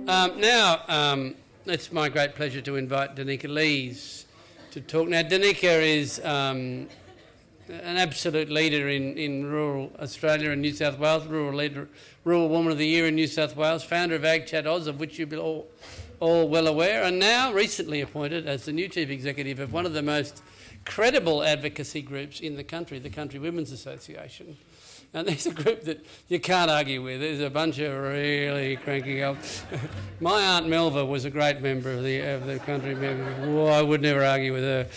Now, it's my great pleasure to invite Danica Leys to talk. Now, Danica is an absolute leader in rural Australia and New South Wales, Rural Woman of the Year in New South Wales, founder of Ag Chat Oz, of which you'll be all well aware, and now recently appointed as the new Chief Executive of one of the most credible advocacy groups in the Country Women's Association. And there's a group that you can't argue with. There's a bunch of really cranky old... My Aunt Melva was a great member of the Country members. Whoa, I would never argue with her.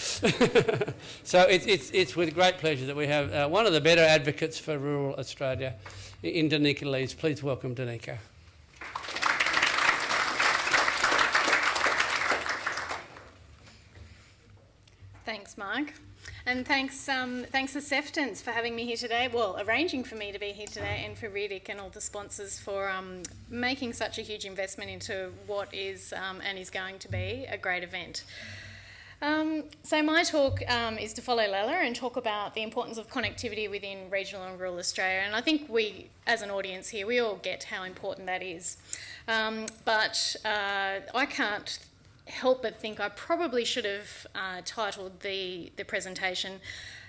So it's with great pleasure that we have one of the better advocates for rural Australia in Danica Leys. Please welcome Danica. Thanks, Mark. And thanks to Seftons for having me here today, well, arranging for me to be here today, and for Riddick and all the sponsors for making such a huge investment into what is and is going to be a great event. So my talk is to follow Lella and talk about the importance of connectivity within regional and rural Australia. And I think we, as an audience here, we all get how important that is. But I can't help but think I probably should have titled the presentation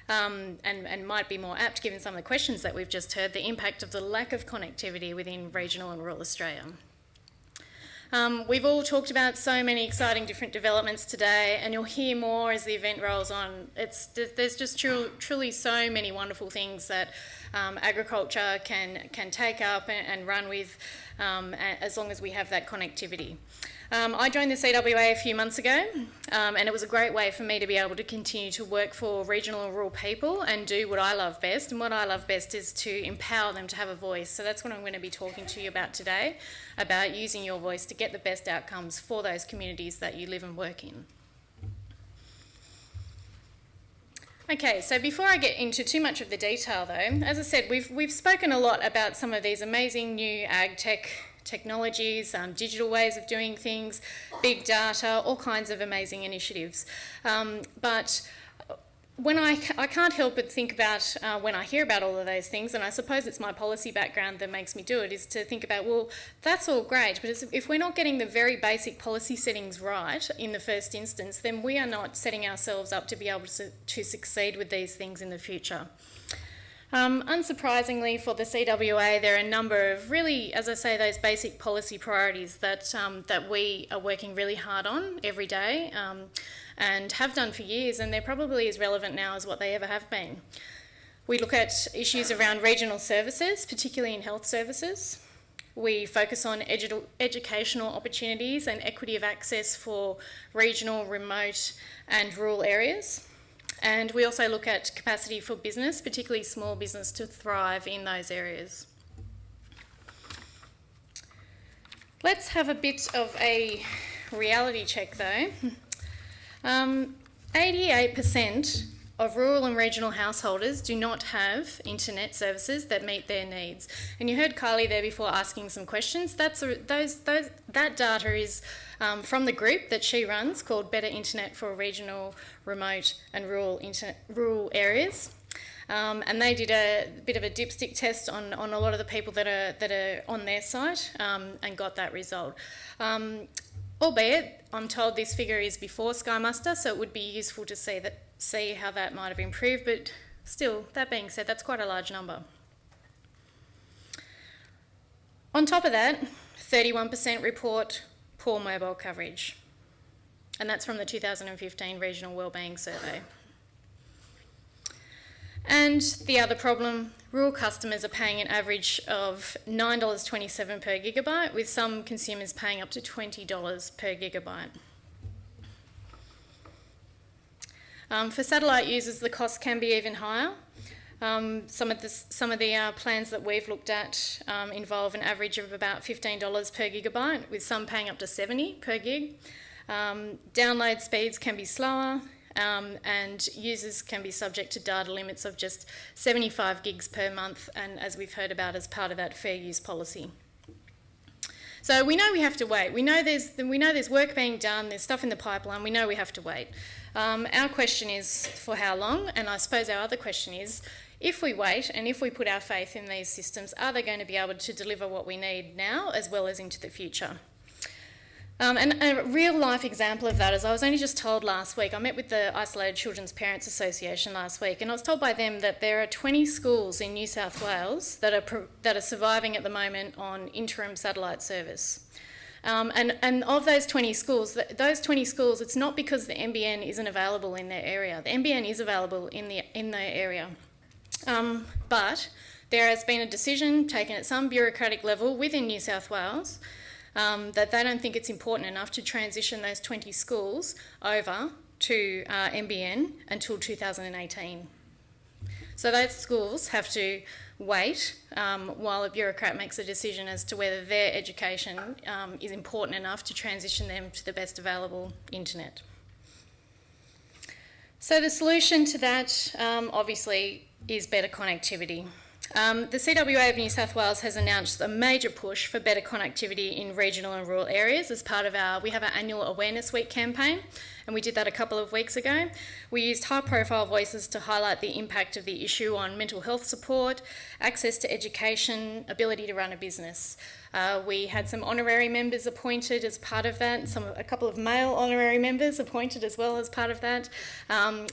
and might be more apt, given some of the questions that we've just heard, the impact of the lack of connectivity within regional and rural Australia. We've all talked about so many exciting different developments today, and you'll hear more as the event rolls on. There's just truly so many wonderful things that agriculture can take up and run with as long as we have that connectivity. I joined the CWA a few months ago, and it was a great way for me to be able to continue to work for regional and rural people and do what I love best. And what I love best is to empower them to have a voice. So that's what I'm going to be talking to you about today, about using your voice to get the best outcomes for those communities that you live and work in. Okay, so before I get into too much of the detail though, as I said, we've spoken a lot about some of these amazing new ag technologies, digital ways of doing things, big data, all kinds of amazing initiatives. But when I can't help but think about when I hear about all of those things, and I suppose it's my policy background that makes me do it, is to think about, well, that's all great, but if we're not getting the very basic policy settings right in the first instance, then we are not setting ourselves up to be able to succeed with these things in the future. Unsurprisingly for the CWA, there are a number of really, as I say, those basic policy priorities that we are working really hard on every day and have done for years, and they're probably as relevant now as what they ever have been. We look at issues around regional services, particularly in health services. We focus on educational opportunities and equity of access for regional, remote and rural areas. And we also look at capacity for business, particularly small business, to thrive in those areas. Let's have a bit of a reality check though. 88% of rural and regional householders do not have internet services that meet their needs. And you heard Kylie there before asking some questions. That data is from the group that she runs called Better Internet for Regional, Remote and Rural Areas. And they did a bit of a dipstick test on a lot of the people that are on their site and got that result. Albeit, I'm told this figure is before Sky Muster, so it would be useful to see how that might have improved, but still, that being said, that's quite a large number. On top of that, 31% report poor mobile coverage, and that's from the 2015 Regional Wellbeing Survey. And the other problem, rural customers are paying an average of $9.27 per gigabyte, with some consumers paying up to $20 per gigabyte. For satellite users, the cost can be even higher. Some of the plans that we've looked at involve an average of about $15 per gigabyte, with some paying up to $70 per gig. Download speeds can be slower, and users can be subject to data limits of just 75 gigs per month, and as we've heard about as part of that fair use policy. So we know we have to wait. We know there's work being done, there's stuff in the pipeline, we know we have to wait. Our question is for how long, and I suppose our other question is, if we wait and if we put our faith in these systems, are they going to be able to deliver what we need now as well as into the future? And a real life example of that is I was only just told last week, I met with the Isolated Children's Parents Association last week, and I was told by them that there are 20 schools in New South Wales that are surviving at the moment on interim satellite service. And of those 20 schools, it's not because the NBN isn't available in their area. The NBN is available in their area. But there has been a decision taken at some bureaucratic level within New South Wales that they don't think it's important enough to transition those 20 schools over to NBN until 2018. So those schools have to wait while a bureaucrat makes a decision as to whether their education is important enough to transition them to the best available internet. So the solution to that obviously is better connectivity. The CWA of New South Wales has announced a major push for better connectivity in regional and rural areas as part of we have our annual Awareness Week campaign, and we did that a couple of weeks ago. We used high-profile voices to highlight the impact of the issue on mental health support, access to education, ability to run a business. We had some honorary members appointed as part of that, a couple of male honorary members appointed as well as part of that.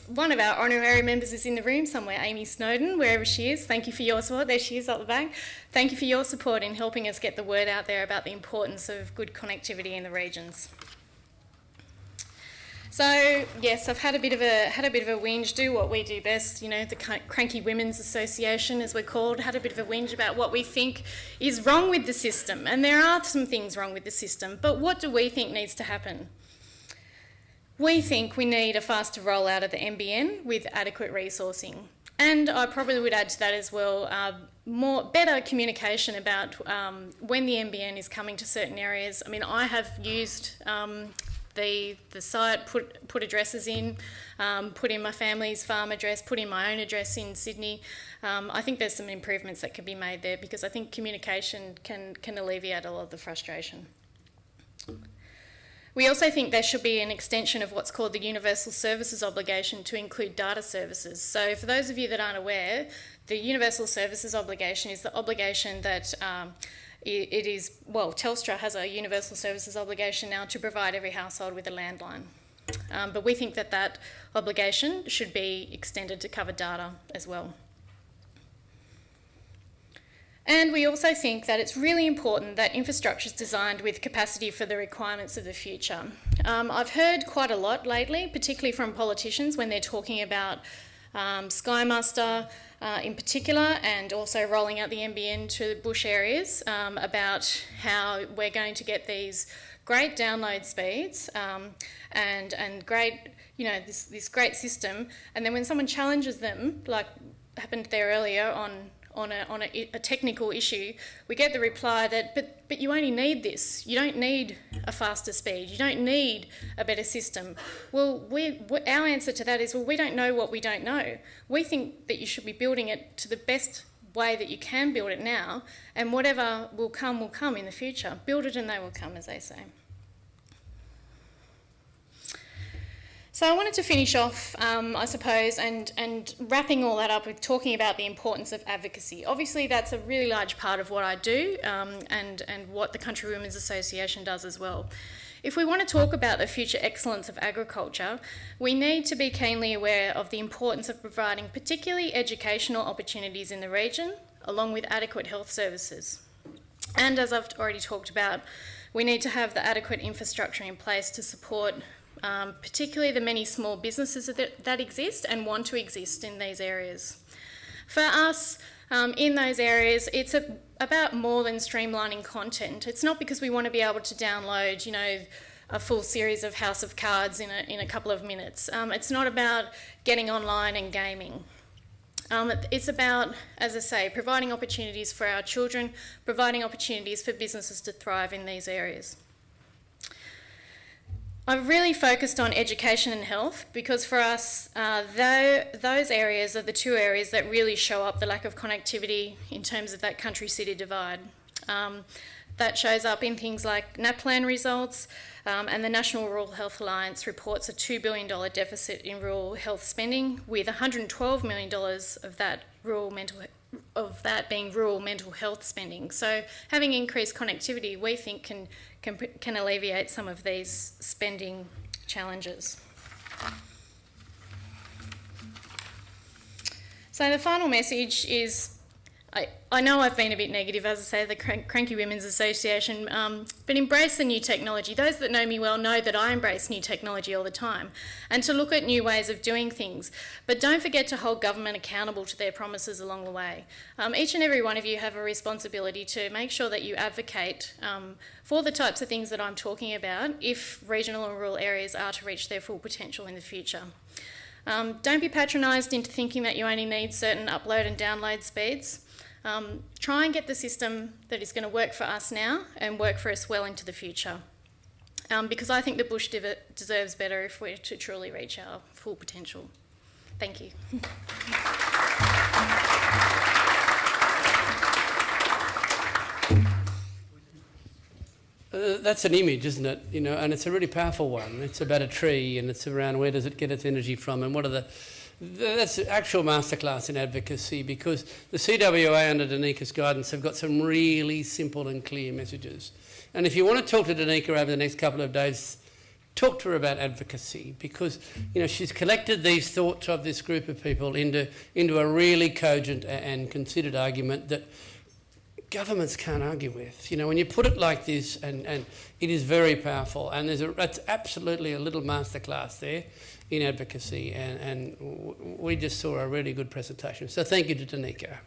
One of our honorary members is in the room somewhere, Amy Snowden, wherever she is. Thank you for your support. There she is up the back. Thank you for your support in helping us get the word out there about the importance of good connectivity in the regions. So yes, I've had a bit of a whinge, do what we do best, the Cranky Women's Association, as we're called, had a bit of a whinge about what we think is wrong with the system. And there are some things wrong with the system, but what do we think needs to happen? We think we need a faster rollout of the NBN with adequate resourcing. And I probably would add to that as well, better communication about when the NBN is coming to certain areas. I mean, I have used the site, put addresses in, put in my family's farm address, put in my own address in Sydney. I think there's some improvements that can be made there because I think communication can alleviate a lot of the frustration. We also think there should be an extension of what's called the Universal Services Obligation to include data services. So for those of you that aren't aware, the Universal Services Obligation is the obligation that Telstra has a universal services obligation now to provide every household with a landline. But we think that obligation should be extended to cover data as well. And we also think that it's really important that infrastructure is designed with capacity for the requirements of the future. I've heard quite a lot lately, particularly from politicians when they're talking about Skymaster in particular, and also rolling out the NBN to bush areas, about how we're going to get these great download speeds and great, this great system, and then when someone challenges them, like happened there earlier on a technical issue, we get the reply that, but you only need this. You don't need a faster speed. You don't need a better system. Well, our answer to that is, we don't know what we don't know. We think that you should be building it to the best way that you can build it now, and whatever will come in the future. Build it and they will come, as they say. So I wanted to finish off, I suppose, and wrapping all that up with talking about the importance of advocacy. Obviously, that's a really large part of what I do, and what the Country Women's Association does as well. If we want to talk about the future excellence of agriculture, we need to be keenly aware of the importance of providing particularly educational opportunities in the region, along with adequate health services. And as I've already talked about, we need to have the adequate infrastructure in place to support particularly the many small businesses that exist and want to exist in these areas. For us, in those areas, it's about more than streamlining content. It's not because we want to be able to download, a full series of House of Cards in a couple of minutes. It's not about getting online and gaming. It's about, as I say, providing opportunities for our children, providing opportunities for businesses to thrive in these areas. I've really focused on education and health because for us, those areas are the two areas that really show up the lack of connectivity in terms of that country-city divide. That shows up in things like NAPLAN results, and the National Rural Health Alliance reports a $2 billion deficit in rural health spending, with $112 million of that rural mental of that being rural mental health spending. So having increased connectivity, we think can alleviate some of these spending challenges. So the final message is, I know I've been a bit negative, as I say, the Cranky Women's Association, but embrace the new technology. Those that know me well know that I embrace new technology all the time, and to look at new ways of doing things. But don't forget to hold government accountable to their promises along the way. Each and every one of you have a responsibility to make sure that you advocate for the types of things that I'm talking about if regional and rural areas are to reach their full potential in the future. Don't be patronised into thinking that you only need certain upload and download speeds. Try and get the system that is going to work for us now and work for us well into the future. Because I think the bush deserves better if we're to truly reach our full potential. Thank you. That's an image, isn't it? You know, and it's a really powerful one. It's about a tree, and it's around where does it get its energy from, and what are that's the actual masterclass in advocacy, because the CWA under Danica's guidance have got some really simple and clear messages. And if you want to talk to Danica over the next couple of days, talk to her about advocacy, because you know she's collected these thoughts of this group of people into a really cogent and considered argument that governments can't argue with. You know, when you put it like this, and it is very powerful, and that's absolutely a little masterclass there in advocacy, and we just saw a really good presentation. So thank you to Danica.